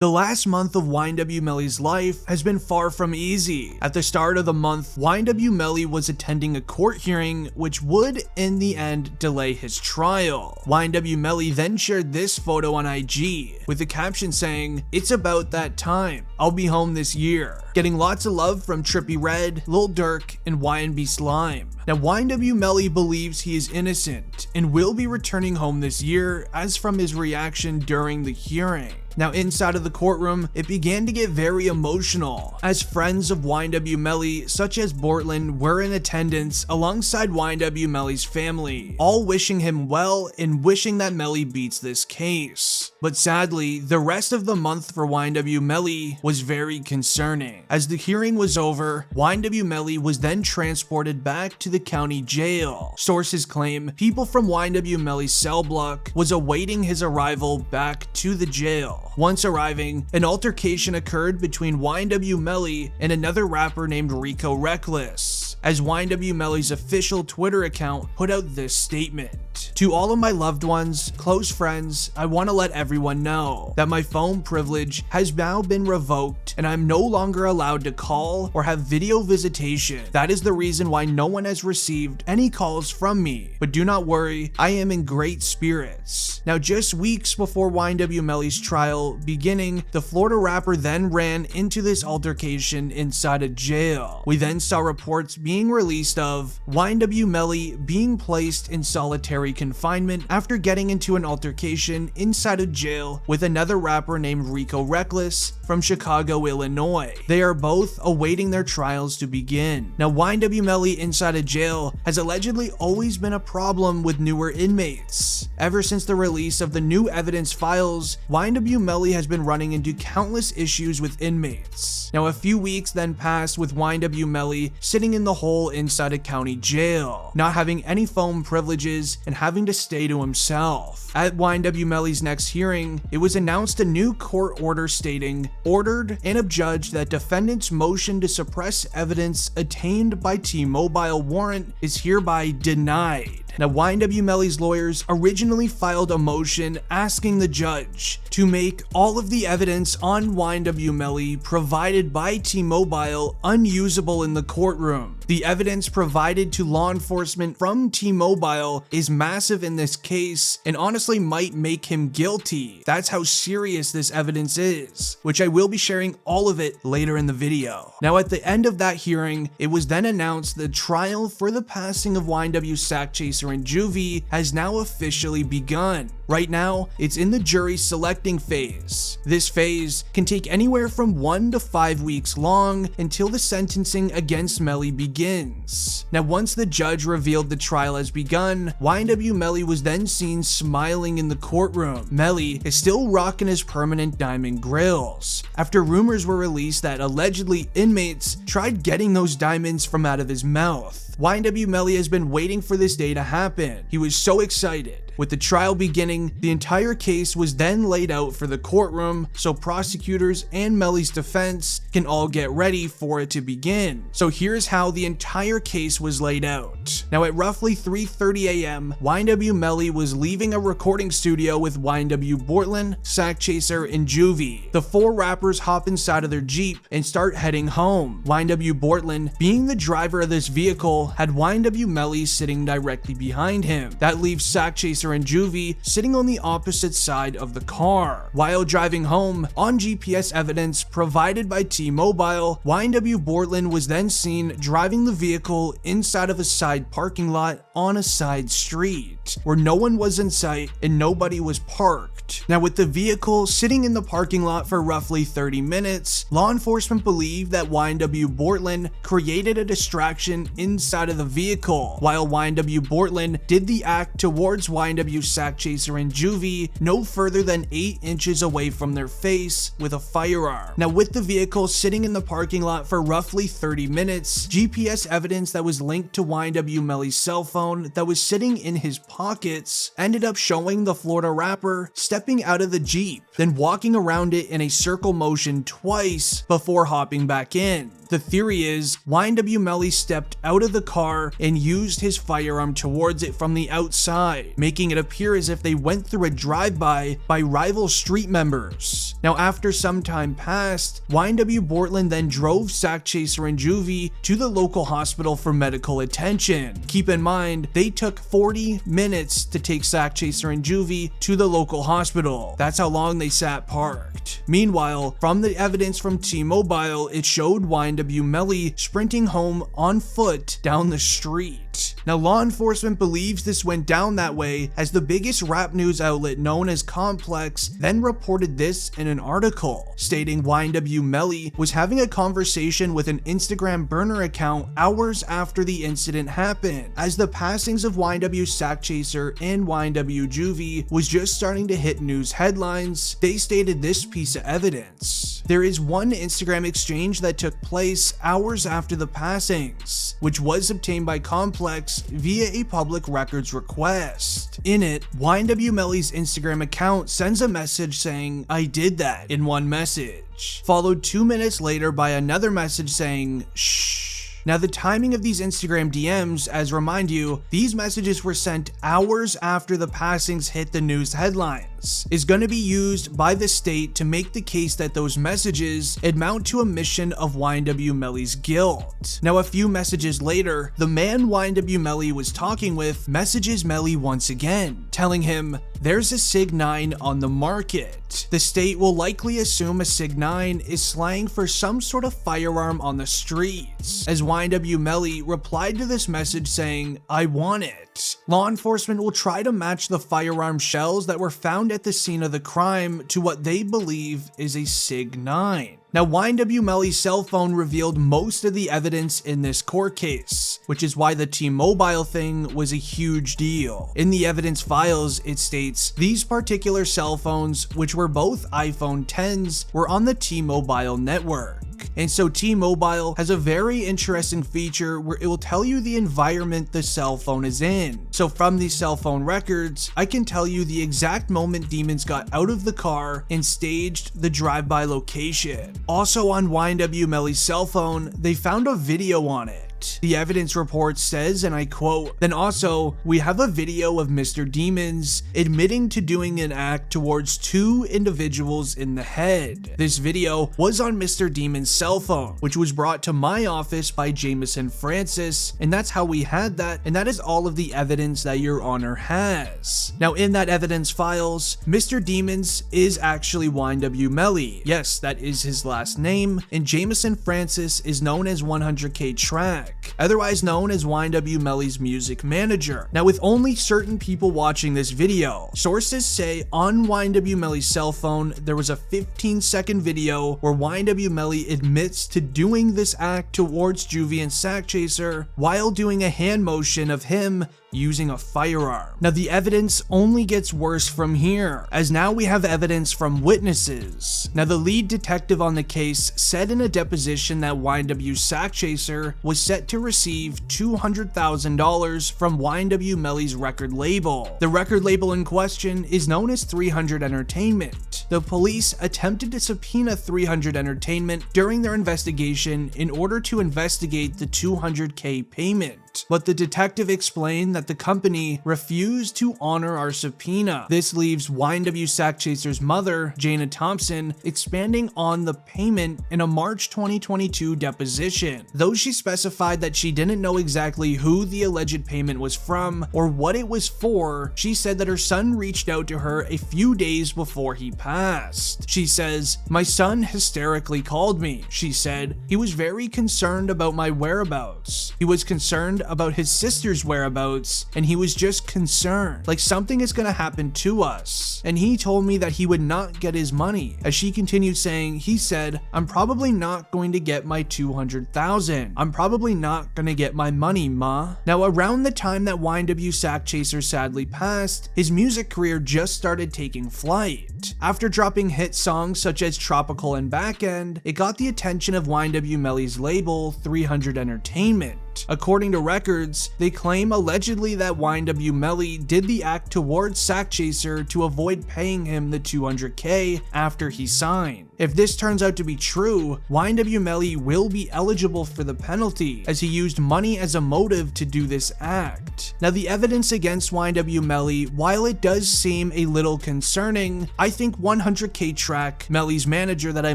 The last month of YNW Melly's life has been far from easy. At the start of the month, YNW Melly was attending a court hearing which would, in the end, delay his trial. YNW Melly then shared this photo on IG, with the caption saying, "It's about that time. I'll be home this year." Getting lots of love from Trippie Redd, Lil Durk, and YNW BSlime. Now, YNW Melly believes he is innocent and will be returning home this year, as from his reaction during the hearing. Now, inside of the courtroom, it began to get very emotional, as friends of YNW Melly, such as Bortland, were in attendance alongside YNW Melly's family, all wishing him well and wishing that Melly beats this case. But sadly, the rest of the month for YNW Melly was very concerning. As the hearing was over, YNW Melly was then transported back to the county jail. Sources claim people from YNW Melly's cell block was awaiting his arrival back to the jail. Once arriving, an altercation occurred between YNW Melly and another rapper named Rico Reckless, as YNW Melly's official Twitter account put out this statement. "To all of my loved ones, close friends, I want to let everyone know that my phone privilege has now been revoked and I'm no longer allowed to call or have video visitation. That is the reason why no one has received any calls from me. But do not worry, I am in great spirits." Now, just weeks before YNW Melly's trial beginning, the Florida rapper then ran into this altercation inside a jail. We then saw reports being released of YNW Melly being placed in solitary confinement after getting into an altercation inside a jail with another rapper named Rico Reckless from Chicago, Illinois. They are both awaiting their trials to begin. Now, YNW Melly inside a jail has allegedly always been a problem with newer inmates. Ever since the release of the new evidence files, YNW Melly has been running into countless issues with inmates. Now, a few weeks then passed with YNW Melly sitting in the hole inside a county jail, not having any phone privileges and having to stay to himself. At YNW Melly's next hearing, it was announced a new court order stating, "Ordered and adjudged that defendant's motion to suppress evidence attained by T-Mobile warrant is hereby denied." Now, YNW Melly's lawyers originally filed a motion asking the judge to make all of the evidence on YNW Melly provided by T-Mobile unusable in the courtroom. The evidence provided to law enforcement from T-Mobile is massive in this case and honestly might make him guilty. That's how serious this evidence is, which I will be sharing all of it later in the video. Now, at the end of that hearing, it was then announced the trial for the passing of YNW Sakchaser and Juvy has now officially begun. Right now, it's in the jury selecting phase. This phase can take anywhere from 1 to 5 weeks long until the sentencing against Melly begins. Now, once the judge revealed the trial has begun, YNW Melly was then seen smiling in the courtroom. Melly is still rocking his permanent diamond grills, after rumors were released that allegedly inmates tried getting those diamonds from out of his mouth. YNW Melly has been waiting for this day to happen. He was so excited. With the trial beginning, the entire case was then laid out for the courtroom so prosecutors and Melly's defense can all get ready for it to begin. So here's how the entire case was laid out. Now, at roughly 3:30 a.m., YNW Melly was leaving a recording studio with YNW Bortland, Sakchaser, and Juvy. The four rappers hop inside of their Jeep and start heading home. YNW Bortland, being the driver of this vehicle, had YNW Melly sitting directly behind him. That leaves Sakchaser and Juvy sitting on the opposite side of the car. While driving home, on GPS evidence provided by T-Mobile, YNW Bortland was then seen driving the vehicle inside of a side parking lot on a side street, where no one was in sight and nobody was parked. Now, with the vehicle sitting in the parking lot for roughly 30 minutes, law enforcement believed that YNW Bortland created a distraction inside of the vehicle, while YNW Bortland did the act towards YNW Sakchaser and Juvy no further than 8 inches away from their face with a firearm. Now, with the vehicle sitting in the parking lot for roughly 30 minutes, GPS evidence that was linked to YNW Melly's cell phone that was sitting in his pockets ended up showing the Florida rapper stepping out of the Jeep, then walking around it in a circle motion twice before hopping back in. The theory is YNW Melly stepped out of the car and used his firearm towards it from the outside, making making it appear as if they went through a drive-by by rival street members. Now, after some time passed, YNW Bortland then drove Sakchaser and Juvy to the local hospital for medical attention. Keep in mind, they took 40 minutes to take Sakchaser and Juvy to the local hospital. That's how long they sat parked. Meanwhile, from the evidence from T-Mobile, it showed YNW Melly sprinting home on foot down the street. Now, law enforcement believes this went down that way as the biggest rap news outlet known as Complex then reported this in an article, stating YNW Melly was having a conversation with an Instagram burner account hours after the incident happened, as the passings of YNW Sakchaser and YNW Juvy was just starting to hit news headlines. They stated this piece of evidence. There is one Instagram exchange that took place hours after the passings, which was obtained by Complex via a public records request. In it, YNW Melly's Instagram account sends a message saying, "I did that," in one message, followed 2 minutes later by another message saying, "Shh." Now, the timing of these Instagram DMs, as remind you, these messages were sent hours after the passings hit the news headlines, is going to be used by the state to make the case that those messages amount to admission of YNW Melly's guilt. Now, a few messages later, the man YNW Melly was talking with messages Melly once again, telling him, "There's a Sig 9 on the market." The state will likely assume a Sig 9 is slang for some sort of firearm on the streets, as YNW Melly replied to this message saying, "I want it." Law enforcement will try to match the firearm shells that were found at the scene of the crime to what they believe is a Sig 9. Now, YNW Melly's cell phone revealed most of the evidence in this court case, which is why the T-Mobile thing was a huge deal. In the evidence files, it states, these particular cell phones, which were both iPhone 10s, were on the T-Mobile network. And so T-Mobile has a very interesting feature where it will tell you the environment the cell phone is in. So from these cell phone records, I can tell you the exact moment demons got out of the car and staged the drive-by location. Also on YNW Melly's cell phone, they found a video on it. The evidence report says, and I quote, "Then also, we have a video of Mr. Demons admitting to doing an act towards 2 individuals in the head. This video was on Mr. Demon's cell phone, which was brought to my office by Jameson Francis, and that's how we had that, and that is all of the evidence that Your Honor has." Now, in that evidence files, Mr. Demons is actually YNW Melly. Yes, that is his last name, and Jameson Francis is known as 100K Track, otherwise known as YNW Melly's music manager. Now, with only certain people watching this video, sources say on YNW Melly's cell phone, there was a 15-second video where YNW Melly admits to doing this act towards Juvy and Sakchaser while doing a hand motion of him using a firearm. Now, the evidence only gets worse from here, as now we have evidence from witnesses. Now, the lead detective on the case said in a deposition that YNW Sakchaser was set to receive $200,000 from YNW Melly's record label. The record label in question is known as 300 Entertainment. The police attempted to subpoena 300 Entertainment during their investigation in order to investigate the $200K payment, but the detective explained that the company refused to honor our subpoena. This leaves YNW Sakchaser's mother, Jana Thompson, expanding on the payment in a March 2022 deposition. Though she specified that she didn't know exactly who the alleged payment was from or what it was for, she said that her son reached out to her a few days before he passed. She says, "My son hysterically called me," she said. "He was very concerned about my whereabouts. He was concerned about his sister's whereabouts, and he was just concerned, like something is gonna happen to us. And he told me that he would not get his money." As she continued saying, he said, "I'm probably not going to get my $200,000. I'm probably not gonna get my money, ma." Now, around the time that YNW Sakchaser sadly passed, his music career just started taking flight. After dropping hit songs such as Tropical and Backend, it got the attention of YNW Melly's label, 300 Entertainment. act. According to records, they claim allegedly that YNW Melly did the act towards Sakchaser to avoid paying him the $200K after he signed. If this turns out to be true, YNW Melly will be eligible for the penalty, as he used money as a motive to do this act. Now, the evidence against YNW Melly, while it does seem a little concerning, I think 100K Track, Melly's manager that I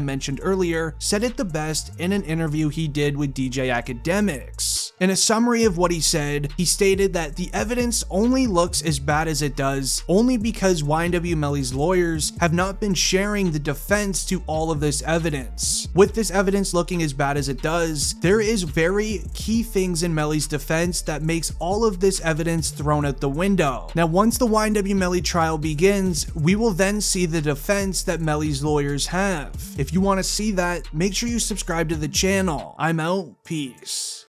mentioned earlier, said it the best in an interview he did with DJ Akademiks. In a summary of what he said, he stated that the evidence only looks as bad as it does only because YNW Melly's lawyers have not been sharing the defense to all of this evidence. With this evidence looking as bad as it does, there is very key things in Melly's defense that makes all of this evidence thrown out the window. Now, once the YNW Melly trial begins, we will then see the defense that Melly's lawyers have. If you want to see that, make sure you subscribe to the channel. I'm out. Peace.